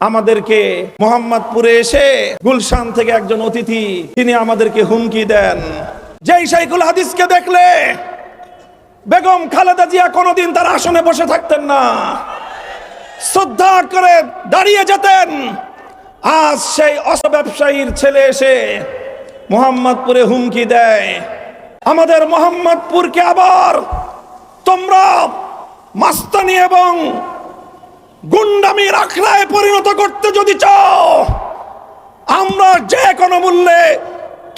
আমাদেরকে মোহাম্মদপুরে এসে গুলশান থেকে একজন অতিথি তিনি আমাদেরকে হুমকি দেন, যেই শাইখুল হাদিসকে দেখলে বেগম খালেদা জিয়া কোনোদিন তার আসনে বসে থাকতেন না, শ্রদ্ধা করে দাঁড়িয়ে যেতেন। আজ সেই অস্ত্র ব্যবসায়ীর ছেলে এসে মোহাম্মদপুরে হুমকি দেয়, আমাদের মোহাম্মদপুরকে আবার তোমরা মাস্তানি এবং গুন্ডামির আখড়ায় পরিণত করতে যদি চাও, আমরা যে কোনো মূল্যে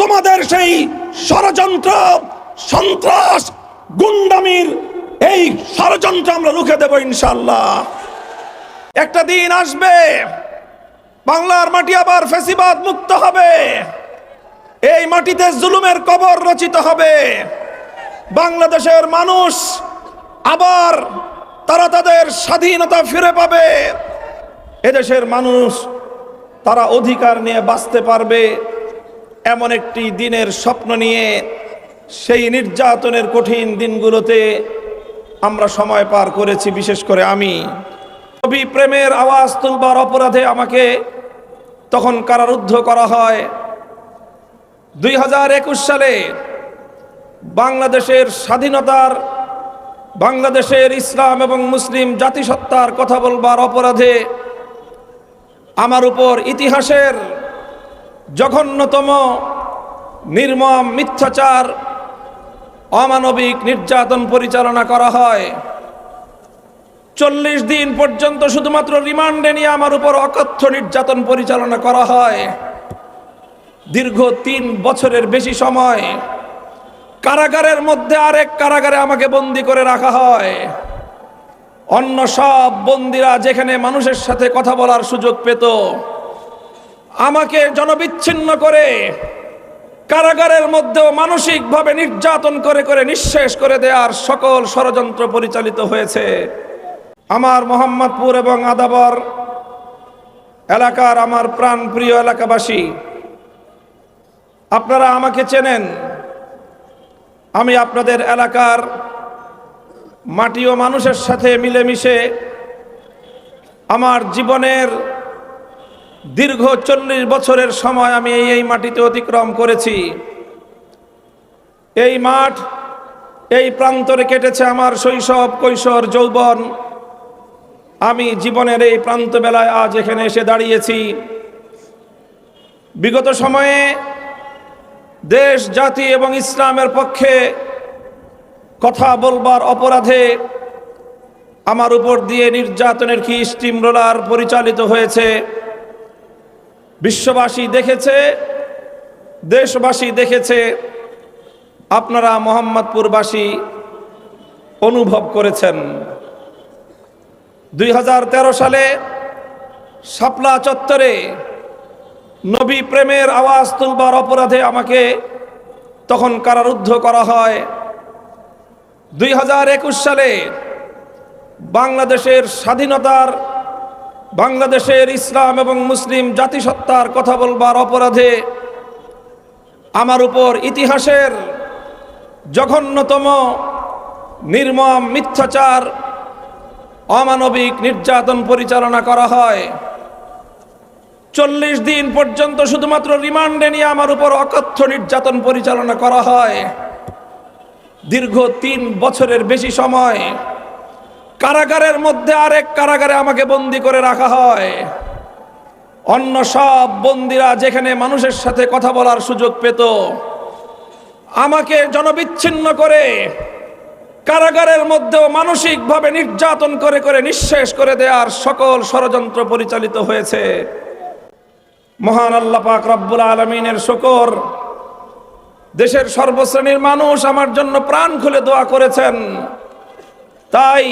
তোমাদের সেই ষড়যন্ত্র, সন্ত্রাস, গুন্ডামির এই ষড়যন্ত্র আমরা রুখে দেব ইনশাআল্লাহ। একটা দিন আসবে বাংলার মাটি আবার ফ্যাসিবাদ মুক্ত হবে, এই মাটিতে জুলুমের কবর রচিত হবে। বাংলাদেশের মানুষ আবার তারা তাদের স্বাধীনতা ফিরে পাবে, এদেশের মানুষ তারা অধিকার নিয়ে বাঁচতে পারবে। এমন একটি দিনের স্বপ্ন নিয়ে সেই নির্যাতনের কঠিন দিনগুলোতে আমরা সময় পার করেছি। বিশেষ করে আমি নবী প্রেমের আওয়াজ তুলবার অপরাধে আমাকে তখন কারারুদ্ধ করা হয়। 2021 সালে বাংলাদেশের স্বাধীনতার, বাংলাদেশের ইসলাম এবং মুসলিম জাতিসত্তার কথা বলবার অপরাধে আমার উপর ইতিহাসের জঘন্যতম নির্মম মিথ্যাচার, অমানবিক নির্যাতন পরিচালনা করা হয়। 40 দিন পর্যন্ত শুধুমাত্র রিমান্ডে নিয়ে আমার উপর অকথ্য নির্যাতন পরিচালনা করা হয়। দীর্ঘ 3 বছরের বেশি সময় কারাগারের মধ্যে আরেক কারাগারে আমাকে বন্দী করে রাখা হয়। অন্য সব বন্দীরা যেখানে মানুষের সাথে কথা বলার সুযোগ পেত, আমাকে জনবিচ্ছিন্ন করে কারাগারের মধ্যেও মানসিকভাবে নির্যাতন করে করে নিঃশেষ করে দেওয়ার সকল ষড়যন্ত্র পরিচালিত হয়েছে। আমার মোহাম্মদপুর এবং আদাবর এলাকার আমার প্রাণপ্রিয় এলাকাবাসী, আপনারা আমাকে চেনেন। আমি আপনাদের এলাকার মাটি ও মানুষের সাথে মিলেমিশে আমার জীবনের দীর্ঘ 40 বছরের সময় আমি এই মাটিতে অতিক্রম করেছি। এই মাঠ, এই প্রান্তরে কেটেছে আমার শৈশব, কৈশোর, যৌবন। আমি জীবনের এই প্রান্ত বেলায় আজ এখানে এসে দাঁড়িয়েছি। বিগত সময়ে দেশ, জাতি এবং ইসলামের পক্ষে কথা বলবার অপরাধে আমার উপর দিয়ে নির্যাতনের কি স্টিম রোলার পরিচালিত হয়েছে। বিশ্ববাসী দেখেছে, দেশবাসী দেখেছে, আপনারা মোহাম্মদপুরবাসী অনুভব করেছেন। 2013 সালে শাপলা চত্বরে নবী প্রেমের আওয়াজ তুলবার অপরাধে আমাকে তখন কারারুদ্ধ করা হয়। 2021 সালে বাংলাদেশের স্বাধীনতার, বাংলাদেশের ইসলাম এবং মুসলিম জাতিসত্তার কথা বলবার অপরাধে আমার উপর ইতিহাসের জঘন্যতম নির্মম মিথ্যাচার, অমানবিক নির্যাতন পরিচালনা করা হয়। 40 দিন পর্যন্ত শুধুমাত্র রিমান্ডে নিয়ে আমার উপর অকথ্য নির্যাতন পরিচালনা করা হয়। দীর্ঘ 3 বছরের বেশি সময় কারাগারের মধ্যে আরেক কারাগারে আমাকে বন্দী করে রাখা হয়। অন্য সব বন্দীরা যেখানে মানুষের সাথে কথা বলার সুযোগ পেত, আমাকে জনবিচ্ছিন্ন করে কারাগারের মধ্যেও মানসিকভাবে নির্যাতন করে করে নিঃশেষ করে দেওয়ার সকল ষড়যন্ত্র পরিচালিত হয়েছে। মহান আল্লাহ পাক রব্বুল আলামিনের শুকর, দেশের সর্বশ্রেণীর মানুষ আমার জন্য প্রাণ খুলে দোয়া করেছেন। তাই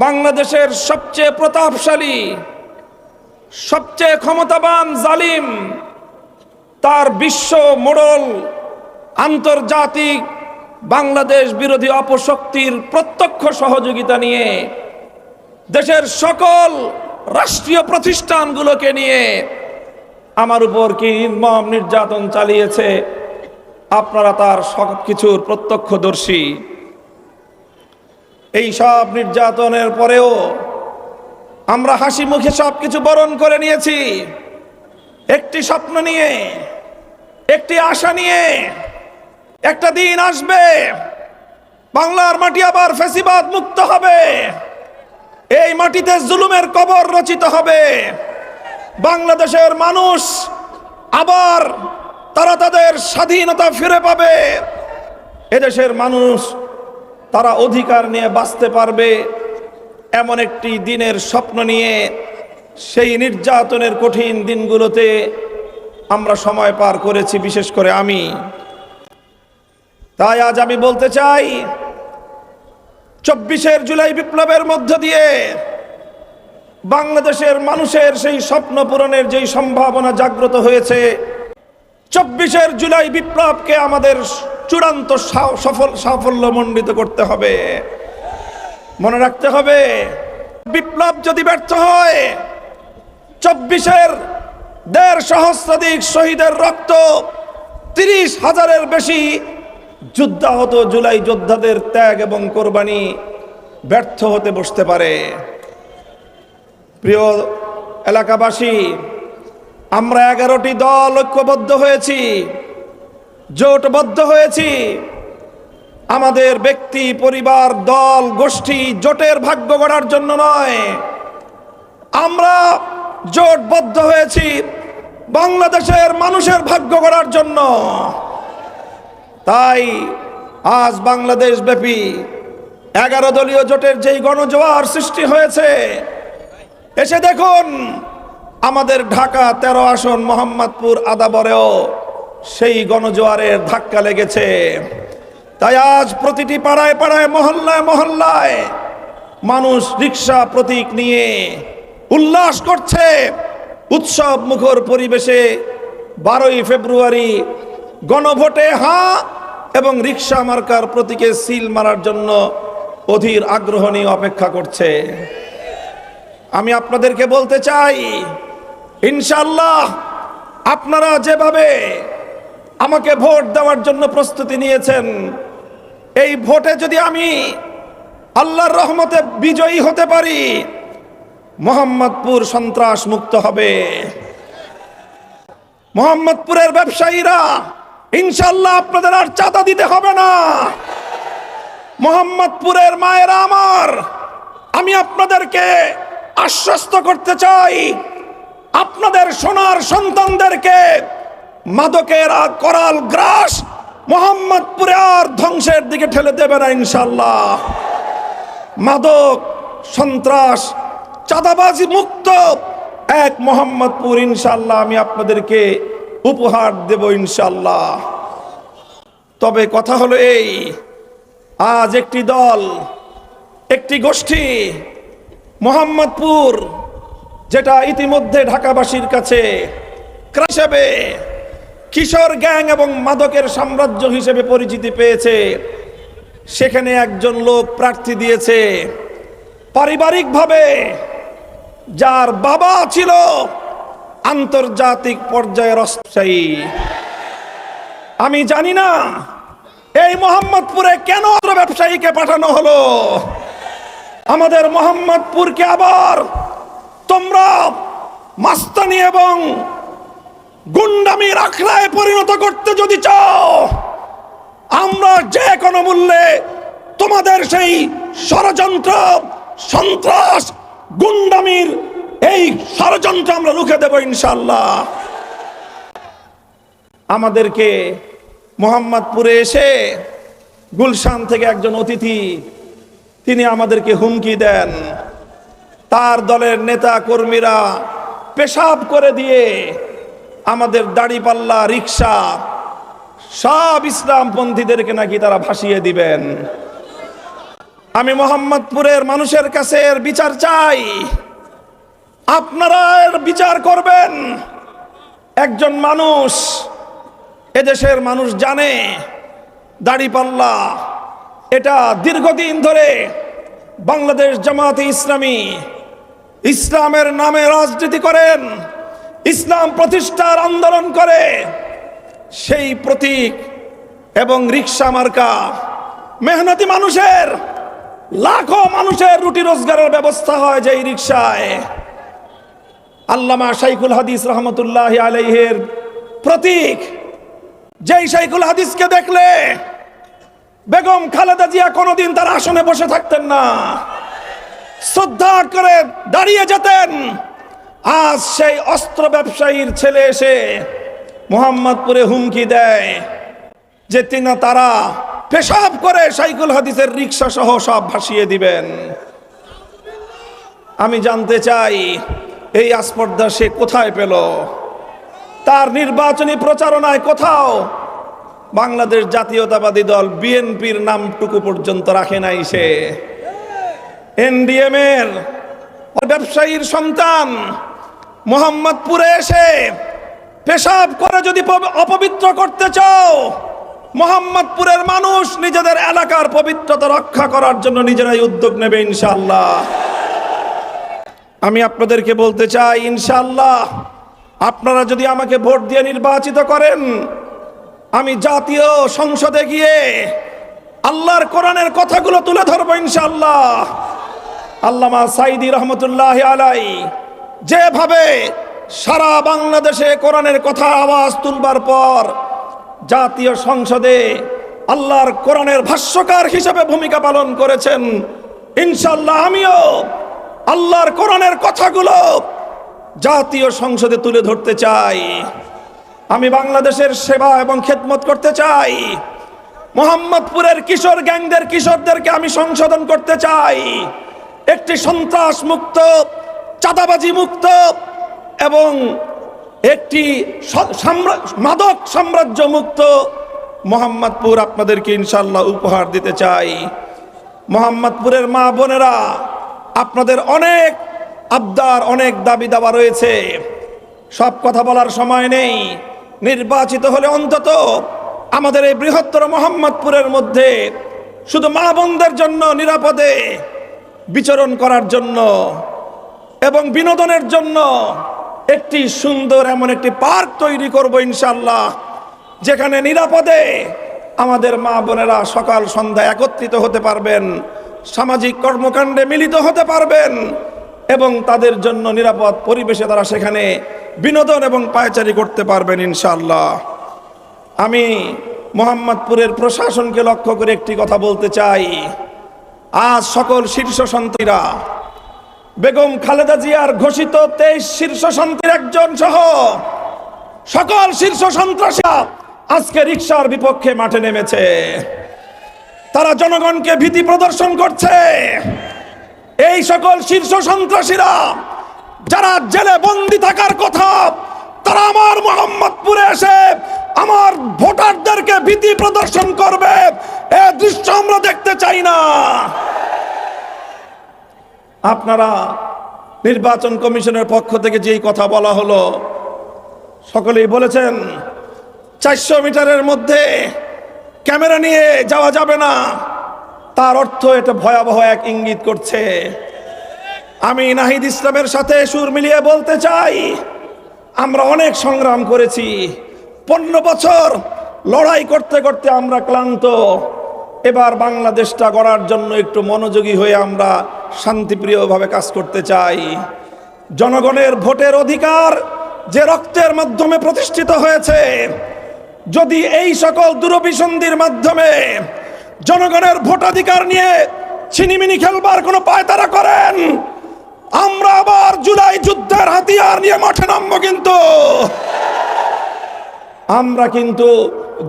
বাংলাদেশের সবচেয়ে প্রতাপশালী, সবচেয়ে ক্ষমতাবান জালিম, তার বিশ্ব মোড়ল আন্তর্জাতিক বাংলাদেশ বিরোধী অপশক্তির প্রত্যক্ষ সহযোগিতা নিয়ে দেশের সকল রাষ্ট্রীয় প্রতিষ্ঠানগুলোকে নিয়ে আমার উপর কি নির্মম নির্যাতন চালিয়েছে, আপনারা তার সব কিছুর প্রত্যক্ষদর্শী। এই সব নির্যাতনের পরেও আমরা হাসি মুখে সবকিছু বরণ করে নিয়েছি একটি স্বপ্ন নিয়ে, একটি আশা নিয়ে। একটা দিন আসবে বাংলার মাটি আবার ফ্যাসিবাদ মুক্ত হবে, এই মাটিতে জুলুমের কবর রচিত হবে। বাংলাদেশের মানুষ আবার তারা তাদের স্বাধীনতা ফিরে পাবে। এদেশের মানুষ তারা অধিকার নিয়ে বাঁচতে পারবে, এমন একটি দিনের স্বপ্ন নিয়ে সেই নির্যাতনের কঠিন দিনগুলোতে আমরা সময় পার করেছি, বিশেষ করে আমি। তাই আজ আমি বলতে চাই, 24 জুলাই বিপ্লবের মধ্য দিয়ে বাংলাদেশের মানুষের সেই স্বপ্ন পূরণের যেই সম্ভাবনা জাগ্রত হয়েছে, 24 জুলাই বিপ্লবকে আমাদের চূড়ান্ত সাফল্যমণ্ডিত করতে হবে। মনে রাখতে হবে, বিপ্লব যদি ব্যর্থ হয়, 24 দেড় সহস্রাধিক শহীদের রক্ত, 30,000-এর বেশি যুদ্ধাহত জুলাই যোদ্ধাদের ত্যাগ এবং কোরবানি ব্যর্থ হতে বসতে পারে। প্রিয় এলাকাবাসী, আমরা 11টি দল ঐক্যবদ্ধ হয়েছি, জোটবদ্ধ হয়েছি। আমাদের ব্যক্তি, পরিবার, দল, গোষ্ঠী, জোটের ভাগ্য গড়ার জন্য নয়, আমরা জোটবদ্ধ হয়েছি বাংলাদেশের মানুষের ভাগ্য গড়ার জন্য। তাই আজ বাংলাদেশ ব্যাপী 11 দলীয় জোটের যেই গণজোয়ার সৃষ্টি হয়েছে, এসে দেখুন আমাদের ঢাকা 13 আসন মোহাম্মদপুর আদাবরেও সেই গণজোয়ারের ধাক্কা লেগেছে। তাই আজ প্রতিটি পাড়ায় পাড়ায়, মহল্লায় মহল্লায় মানুষ রিক্সা প্রতীক নিয়ে উল্লাস করছে। উৎসব মুখর পরিবেশে 12ই ফেব্রুয়ারি গণভোটে হ্যাঁ এবং রিক্সা মার্কার প্রতীকে সিল মারার জন্য অধীর আগ্রহ নিয়ে অপেক্ষা করছে। আমি আপনাদেরকে বলতে চাই, ইনশাআল্লাহ আপনারা যেভাবে আমাকে ভোট দেওয়ার জন্য প্রস্তুতি নিয়েছেন, এই ভোটে যদি আমি আল্লাহর রহমতে বিজয়ী হতে পারি, মোহাম্মদপুর সন্ত্রাস মুক্ত হবে। মোহাম্মদপুরের ব্যবসায়ীরা ইনশাআল্লাহ আপনাদের আর চাঁদা দিতে হবে না। মোহাম্মদপুরের মায়েরা আমার, আমি আপনাদেরকে আশ্বস্ত করতে চাই, আপনাদের সোনার সন্তানদেরকে মাদকের করাল গ্রাস মোহাম্মদপুরে আর ধ্বংসের দিকে ঠেলে দেবে না ইনশাআল্লাহ। মাদক, সন্ত্রাস, চাঁদাবাজি মুক্ত এক মোহাম্মদপুর ইনশাআল্লাহ আমি আপনাদেরকে উপহার দেব ইনশাআল্লাহ। তবে কথা হলো এই, আজ একটি দল, একটি গোষ্ঠী মোহাম্মদপুর, যেটা ইতিমধ্যে ঢাকাবাসীর কাছে হিসেবে কিশোর গ্যাং এবং মাদকের সাম্রাজ্য হিসেবে পরিচিতি পেয়েছে, সেখানে একজন লোক প্রার্থী দিয়েছে পারিবারিকভাবে, যার বাবা ছিল আন্তর্জাতিক পর্যায়ের ব্যবসায়ী। আমি জানি না এই মোহাম্মদপুরে কেন ব্যবসায়ীকে পাঠানো হলো। আমাদের মোহাম্মদপুরকে আবার তোমরা মাস্তানি এবং গুন্ডামির আখড়ায় পরিণত করতে যদি চাও, আমরা যে কোনো মূল্যে তোমাদের সেই ষড়যন্ত্র, সন্ত্রাস, গুন্ডামির এই ষড়যন্ত্র আমরা রুখে দেব ইনশাআল্লাহ। আমাদেরকে মোহাম্মদপুরে এসে গুলশান থেকে একজন অতিথি, তিনি আমাদেরকে হুমকি দেন, তার দলের নেতা কর্মীরা পেশাব করে দিয়ে আমাদের দাড়িপাল্লা, রিক্সা সব ইসলামপন্থীদেরকে নাকি তারা ভাসিয়ে দিবেন। আমি মোহাম্মদপুরের মানুষের কাছে এর বিচার চাই, আপনারা এর বিচার করবেন। একজন মানুষ, এদেশের মানুষ জানে দাড়িপাল্লা এটা দীর্ঘদিন ধরে বাংলাদেশ জামাতে ইসলামী ইসলামের নামে রাজনীতি করেন, ইসলাম প্রতিষ্ঠার আন্দোলন করে। সেই প্রতীক এবং রিক্সা মার্কা মেহনতি মানুষের লাখো মানুষের রুটি রোজগারের ব্যবস্থা হয় যেই রিকশায়। আল্লামা শাইখুল হাদিস রহমতুল্লাহি আলাইহির প্রতীক, যেই শাইখুল হাদিসকে দেখলে বেগম খালেদা জিয়া কোনোদিন তার আসনে বসে থাকতেন না, শ্রদ্ধা করে দাঁড়িয়ে যেতেন। আজ সেই অস্ত্র ব্যবসায়ীর ছেলে এসে মোহাম্মদপুরে হুমকি দেয় যে তারা পেশাব করে শাইখুল হাদিসের রিকশা সহ সব ভাসিয়ে দিবেন। আমি জানতে চাই এই আস্পর্ধা সে কোথায় পেল? তার নির্বাচনী প্রচারণায় কোথাও বাংলাদেশ জাতীয়তাবাদী দল বিএনপির নামটুকু পর্যন্ত রাখে নাই। সে এনডিএম এর ব্যবসায়ীর সন্তান মোহাম্মদপুরে এসে পেশাব করে যদি অপবিত্র করতে চাও, মোহাম্মদপুরের মানুষ নিজেদের এলাকার পবিত্রতা রক্ষা করার জন্য নিজেরাই উদ্যোগ নেবে ইনশাআল্লাহ। আমি আপনাদেরকে বলতে চাই, ইনশাআল্লাহ আপনারা যদি আমাকে ভোট দিয়ে নির্বাচিত করেন, আমি জাতীয় সংসদে গিয়ে আল্লাহর কোরআনের কথাগুলো তুলে ধরবো ইনশাআল্লাহ। আল্লামা সাইদি রহমতুল্লাহ আলাই যেভাবে সারা বাংলাদেশে কোরআনের কথা আওয়াজ তুলবার পর জাতীয় সংসদে আল্লাহর কোরআনের ভাষ্যকার হিসেবে ভূমিকা পালন করেছেন, ইনশাআল্লাহ আমিও আল্লাহর কোরআনের কথাগুলো জাতীয় সংসদে তুলে ধরতে চাই। আমি বাংলাদেশের সেবা এবং খেদমত করতে চাই। মোহাম্মদপুরের কিশোর গ্যাংদের কিশোরদেরকে আমি সংশোধন করতে চাই। একটি সন্ত্রাস মুক্ত, চাঁদাবাজি মুক্ত এবং একটি মাদক সাম্রাজ্য মুক্ত মোহাম্মদপুর আপনাদেরকে ইনশাআল্লাহ উপহার দিতে চাই। মোহাম্মদপুরের মা বোনেরা, আপনাদের অনেক আবদার, অনেক দাবি দাবা রয়েছে, সব কথা বলার সময় নেই। নির্বাচিত হলে অন্তত আমাদের এই বৃহত্তর মোহাম্মদপুরের মধ্যে শুধু মা বোনদের জন্য নিরাপদে বিচরণ করার জন্য এবং বিনোদনের জন্য একটি সুন্দর এমন একটি পার্ক তৈরি করব ইনশাআল্লাহ, যেখানে নিরাপদে আমাদের মা বোনেরা সকাল সন্ধ্যা একত্রিত হতে পারবেন, সামাজিক কর্মকাণ্ডে মিলিত হতে পারবেন এবং তাদের জন্য নিরাপদ পরিবেশে তারা সেখানে বিনোদন এবং পায়চারি করতে পারবেন ইনশাআল্লাহ। আমি মোহাম্মদপুরের প্রশাসনকে লক্ষ্য করে একটি কথা বলতে চাই। আজ সকল শীর্ষসন্ত্রীরা বেগম খালেদা জিয়ার ঘোষিত 23 শীর্ষসন্ত্রীর একজন সহ সকল শীর্ষ সন্ত্রাসীরা আজকে রিকশার বিপক্ষে মাঠে নেমেছে। তারা জনগণকে ভীতি প্রদর্শন করছে। এই সকল শীর্ষ সন্ত্রাসীরা যারা জেলে বন্দী থাকার কথা, তারা আমার মোহাম্মদপুরে এসে আমার ভোটারদেরকে ভীতি প্রদর্শন করবে, এই দৃশ্য আমরা দেখতে চাই না। আপনারা নির্বাচন কমিশনের পক্ষ থেকে যেই কথা বলা হলো, সকলেই বলেছেন 400 মিটারের মধ্যে ক্যামেরা নিয়ে যাওয়া যাবে না। তার অর্থ এটা ভয়াবহ এক ইঙ্গিত করছে। আমি নাহিদ ইসলামের সাথে সুর মিলিয়ে বলতে চাই, আমরা অনেক সংগ্রাম করেছি, 15 বছর লড়াই করতে করতে আমরা ক্লান্ত। এবার বাংলাদেশটা গড়ার জন্য একটু মনোযোগী হয়ে আমরা শান্তিপ্রিয়ভাবে কাজ করতে চাই। জনগণের ভোটের অধিকার যে রক্তের মাধ্যমে প্রতিষ্ঠিত হয়েছে, যদি এই সকল দুরভিসন্ধির মাধ্যমে জনগণের ভোটাধিকার নিয়ে ছিনিমিনি খেলবার কোনো পায়তারা করেন, আমরা আবার জুলাই যুদ্ধের হাতিয়ার নিয়ে মাঠে নামবো। কিন্তু আমরা কিন্তু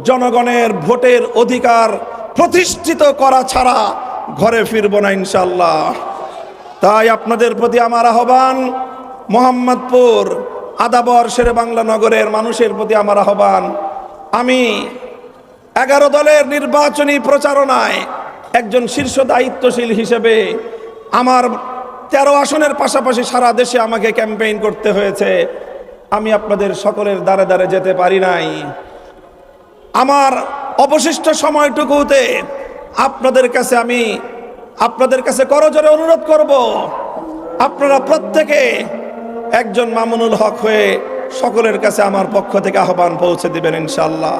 জনগণের ভোটের অধিকার প্রতিষ্ঠিত করা ছাড়া ঘরে ফিরবো না ইনশাআল্লাহ। তাই আপনাদের প্রতি আমার আহ্বান, মোহাম্মদপুর আদাবর শেরে বাংলা নগরের মানুষের প্রতি আমার আহ্বান, আমি 11 দলের নির্বাচনী প্রচারণায় একজন শীর্ষ দায়িত্বশীল হিসেবে আমার 13 আসনের পাশাপাশি সারা দেশে আমাকে ক্যাম্পেইন করতে হয়েছে। আমি আপনাদের সকলের দ্বারে দ্বারে যেতে পারি নাই। আমার অবশিষ্ট সময়টুকুতে আপনাদের কাছে করজোরে অনুরোধ করব, আপনারা প্রত্যেকে একজন মামুনুল হক হয়ে সকলের কাছে আমার পক্ষ থেকে আহ্বান পৌঁছে দিবেন ইনশাআল্লাহ।